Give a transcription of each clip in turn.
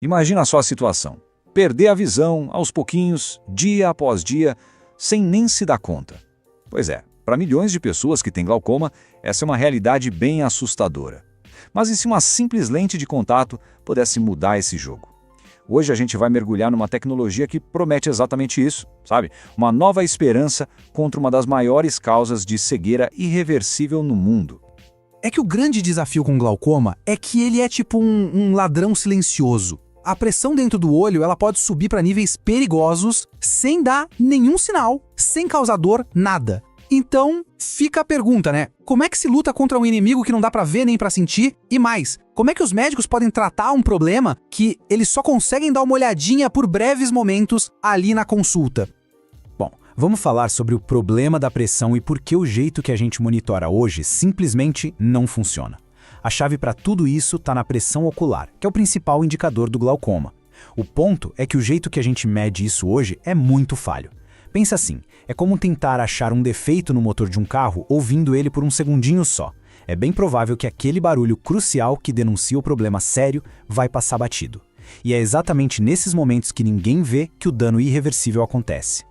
Imagina só a situação. Perder a visão aos pouquinhos, dia após dia, sem nem se dar conta. Pois é, para milhões de pessoas que têm glaucoma, essa é uma realidade bem assustadora. Mas e se uma simples lente de contato pudesse mudar esse jogo? Hoje a gente vai mergulhar numa tecnologia que promete exatamente isso, sabe? Uma nova esperança contra uma das maiores causas de cegueira irreversível no mundo. É que o grande desafio com glaucoma é que ele é tipo um ladrão silencioso. A pressão dentro do olho ela pode subir para níveis perigosos sem dar nenhum sinal, sem causar dor, nada. Então, fica a pergunta, né? Como é que se luta contra um inimigo que não dá pra ver nem pra sentir? E mais, como é que os médicos podem tratar um problema que eles só conseguem dar uma olhadinha por breves momentos ali na consulta? Bom, vamos falar sobre o problema da pressão e por que o jeito que a gente monitora hoje simplesmente não funciona. A chave para tudo isso está na pressão ocular, que é o principal indicador do glaucoma. O ponto é que o jeito que a gente mede isso hoje é muito falho. Pensa assim, é como tentar achar um defeito no motor de um carro ouvindo ele por um segundinho só. É bem provável que aquele barulho crucial que denuncia o problema sério vai passar batido. E é exatamente nesses momentos que ninguém vê que o dano irreversível acontece.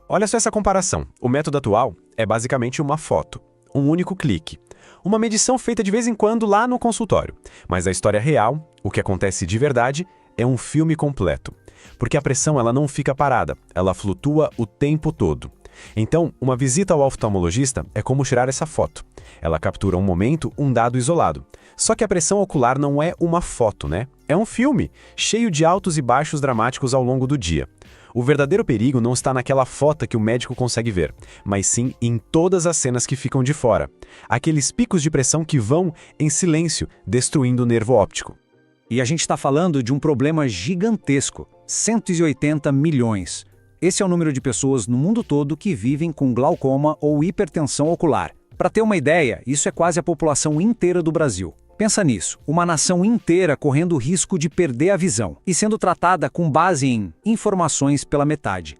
Olha só essa comparação. O método atual é basicamente uma foto, um único clique. Uma medição feita de vez em quando lá no consultório. Mas a história real, o que acontece de verdade, é um filme completo. Porque a pressão ela não fica parada, ela flutua o tempo todo. Então, uma visita ao oftalmologista é como tirar essa foto. Ela captura um momento, um dado isolado. Só que a pressão ocular não é uma foto, né? É um filme, cheio de altos e baixos dramáticos ao longo do dia. O verdadeiro perigo não está naquela foto que o médico consegue ver, mas sim em todas as cenas que ficam de fora. Aqueles picos de pressão que vão em silêncio, destruindo o nervo óptico. E a gente está falando de um problema gigantesco, 180 milhões. Esse é o número de pessoas no mundo todo que vivem com glaucoma ou hipertensão ocular. Para ter uma ideia, isso é quase a população inteira do Brasil. Pensa nisso, uma nação inteira correndo o risco de perder a visão e sendo tratada com base em informações pela metade.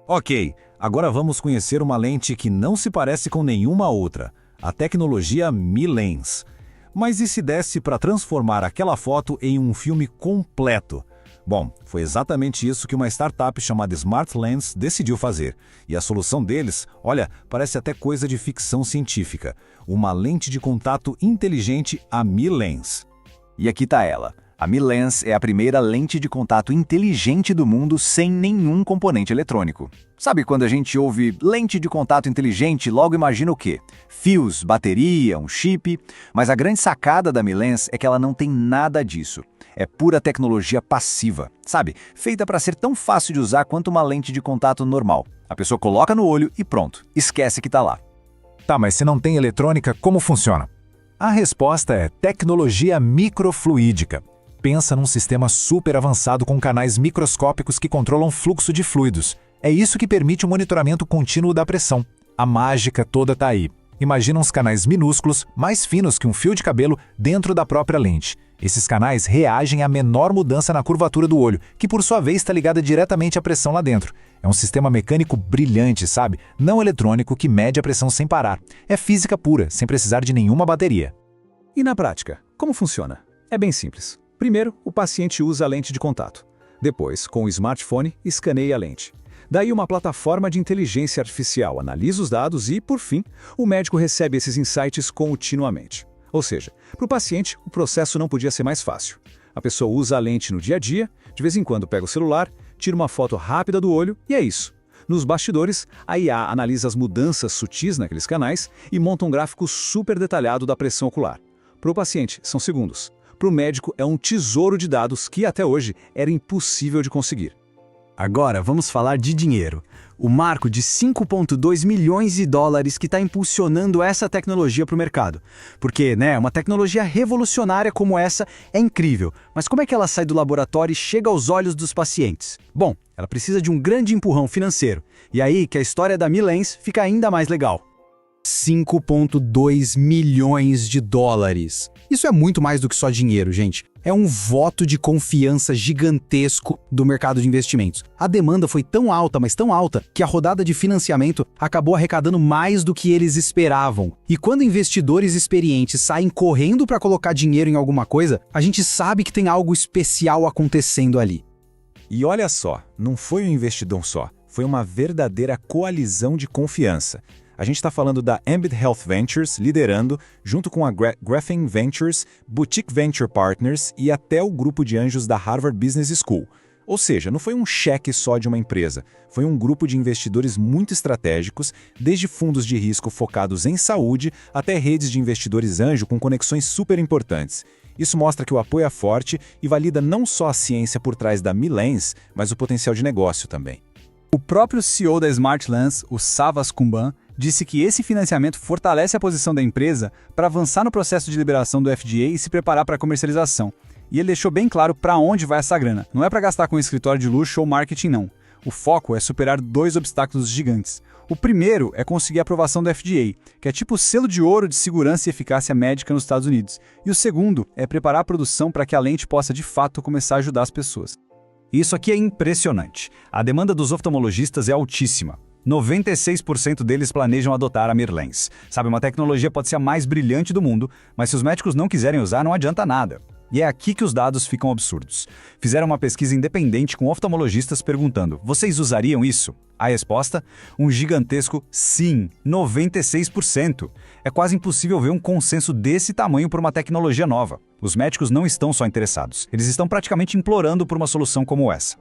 Ok, agora vamos conhecer uma lente que não se parece com nenhuma outra, a tecnologia Mi-Lens. Mas e se desse para transformar aquela foto em um filme completo? Bom, foi exatamente isso que uma startup chamada Smart Lens decidiu fazer. E a solução deles, olha, parece até coisa de ficção científica. Uma lente de contato inteligente, a Mi-Lens. E aqui está ela. A Mi-Lens é a primeira lente de contato inteligente do mundo sem nenhum componente eletrônico. Sabe quando a gente ouve lente de contato inteligente, logo imagina o quê? Fios, bateria, um chip. Mas a grande sacada da Mi-Lens é que ela não tem nada disso. É pura tecnologia passiva, sabe? Feita para ser tão fácil de usar quanto uma lente de contato normal. A pessoa coloca no olho e pronto, esquece que está lá. Tá, mas se não tem eletrônica, como funciona? A resposta é tecnologia microfluídica. Pensa num sistema super avançado com canais microscópicos que controlam fluxo de fluidos. É isso que permite o monitoramento contínuo da pressão. A mágica toda está aí. Imagina uns canais minúsculos, mais finos que um fio de cabelo, dentro da própria lente. Esses canais reagem à menor mudança na curvatura do olho, que por sua vez está ligada diretamente à pressão lá dentro. É um sistema mecânico brilhante, sabe? Não eletrônico que mede a pressão sem parar. É física pura, sem precisar de nenhuma bateria. E na prática, como funciona? É bem simples. Primeiro, o paciente usa a lente de contato. Depois, com o smartphone, escaneia a lente. Daí uma plataforma de inteligência artificial analisa os dados e, por fim, o médico recebe esses insights continuamente. Ou seja, para o paciente, o processo não podia ser mais fácil. A pessoa usa a lente no dia a dia, de vez em quando pega o celular, tira uma foto rápida do olho e é isso. Nos bastidores, a IA analisa as mudanças sutis naqueles canais e monta um gráfico super detalhado da pressão ocular. Para o paciente, são segundos. Para o médico, é um tesouro de dados que, até hoje, era impossível de conseguir. Agora vamos falar de dinheiro. O marco de 5,2 milhões de dólares que está impulsionando essa tecnologia para o mercado. Porque, uma tecnologia revolucionária como essa é incrível, mas como é que ela sai do laboratório e chega aos olhos dos pacientes? Bom, ela precisa de um grande empurrão financeiro. E aí que a história da Mi-Lens fica ainda mais legal. 5,2 milhões de dólares. Isso é muito mais do que só dinheiro, gente. é um voto de confiança gigantesco do mercado de investimentos. A demanda foi tão alta, mas tão alta, que a rodada de financiamento acabou arrecadando mais do que eles esperavam. E quando investidores experientes saem correndo para colocar dinheiro em alguma coisa, a gente sabe que tem algo especial acontecendo ali. E olha só, não foi um investidor só, foi uma verdadeira coalizão de confiança. A gente está falando da Ambit Health Ventures liderando, junto com a Graphene Ventures, Boutique Venture Partners e até o grupo de anjos da Harvard Business School. Ou seja, não foi um cheque só de uma empresa, foi um grupo de investidores muito estratégicos, desde fundos de risco focados em saúde até redes de investidores anjo com conexões super importantes. Isso mostra que o apoio é forte e valida não só a ciência por trás da Milens, mas o potencial de negócio também. O próprio CEO da Smartlands, o Savas Kumban, disse que esse financiamento fortalece a posição da empresa para avançar no processo de liberação do FDA e se preparar para a comercialização. E ele deixou bem claro para onde vai essa grana. Não é para gastar com escritório de luxo ou marketing, não. O foco é superar 2 obstáculos gigantes. O primeiro é conseguir a aprovação do FDA, que é tipo o selo de ouro de segurança e eficácia médica nos Estados Unidos. E o segundo é preparar a produção para que a lente possa de fato começar a ajudar as pessoas. Isso aqui é impressionante. A demanda dos oftalmologistas é altíssima. 96% deles planejam adotar a Mirlens. Sabe, uma tecnologia pode ser a mais brilhante do mundo, mas se os médicos não quiserem usar, não adianta nada. E é aqui que os dados ficam absurdos. Fizeram uma pesquisa independente com oftalmologistas perguntando: vocês usariam isso? A resposta? Um gigantesco sim, 96%. É quase impossível ver um consenso desse tamanho por uma tecnologia nova. Os médicos não estão só interessados, eles estão praticamente implorando por uma solução como essa.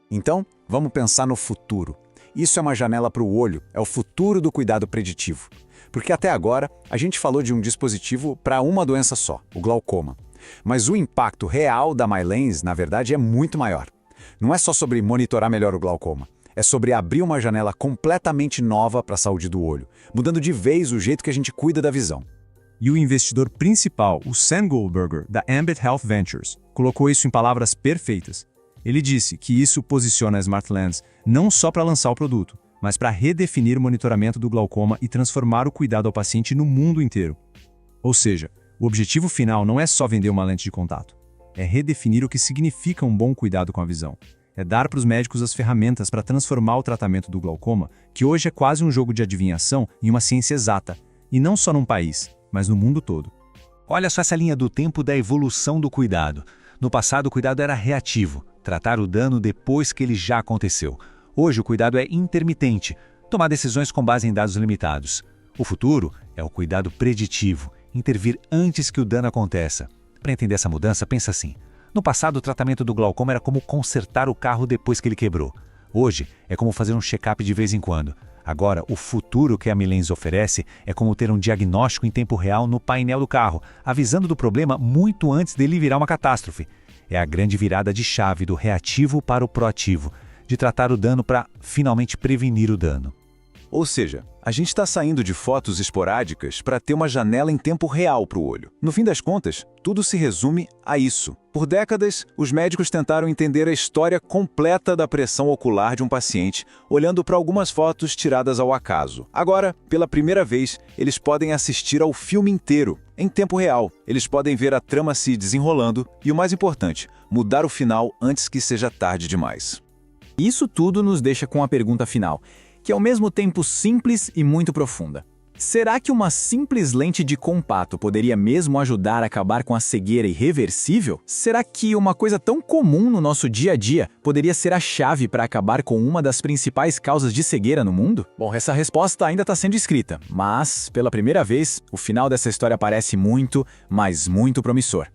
Então, vamos pensar no futuro. Isso é uma janela para o olho, é o futuro do cuidado preditivo. Porque até agora, a gente falou de um dispositivo para uma doença só, o glaucoma. Mas o impacto real da MyLens, na verdade, é muito maior. Não é só sobre monitorar melhor o glaucoma, é sobre abrir uma janela completamente nova para a saúde do olho, mudando de vez o jeito que a gente cuida da visão. E o investidor principal, o Sam Goldberger, da Ambit Health Ventures, colocou isso em palavras perfeitas. Ele disse que isso posiciona a Smartlands não só para lançar o produto, mas para redefinir o monitoramento do glaucoma e transformar o cuidado ao paciente no mundo inteiro. Ou seja, o objetivo final não é só vender uma lente de contato, é redefinir o que significa um bom cuidado com a visão. É dar para os médicos as ferramentas para transformar o tratamento do glaucoma, que hoje é quase um jogo de adivinhação, em uma ciência exata, e não só num país, mas no mundo todo. Olha só essa linha do tempo da evolução do cuidado. No passado, o cuidado era reativo, tratar o dano depois que ele já aconteceu. Hoje, o cuidado é intermitente, tomar decisões com base em dados limitados. O futuro é o cuidado preditivo, intervir antes que o dano aconteça. Para entender essa mudança, pensa assim. No passado, o tratamento do glaucoma era como consertar o carro depois que ele quebrou. Hoje, é como fazer um check-up de vez em quando. Agora, o futuro que a Milens oferece é como ter um diagnóstico em tempo real no painel do carro, avisando do problema muito antes dele virar uma catástrofe. É a grande virada de chave do reativo para o proativo, de tratar o dano para finalmente prevenir o dano. Ou seja, a gente está saindo de fotos esporádicas para ter uma janela em tempo real para o olho. No fim das contas, tudo se resume a isso. Por décadas, os médicos tentaram entender a história completa da pressão ocular de um paciente, olhando para algumas fotos tiradas ao acaso. Agora, pela primeira vez, eles podem assistir ao filme inteiro, em tempo real. Eles podem ver a trama se desenrolando e, o mais importante, mudar o final antes que seja tarde demais. Isso tudo nos deixa com a pergunta final, que é ao mesmo tempo simples e muito profunda. Será que uma simples lente de contato poderia mesmo ajudar a acabar com a cegueira irreversível? Será que uma coisa tão comum no nosso dia a dia poderia ser a chave para acabar com uma das principais causas de cegueira no mundo? Bom, essa resposta ainda está sendo escrita, mas, pela primeira vez, o final dessa história parece muito, mas muito promissor.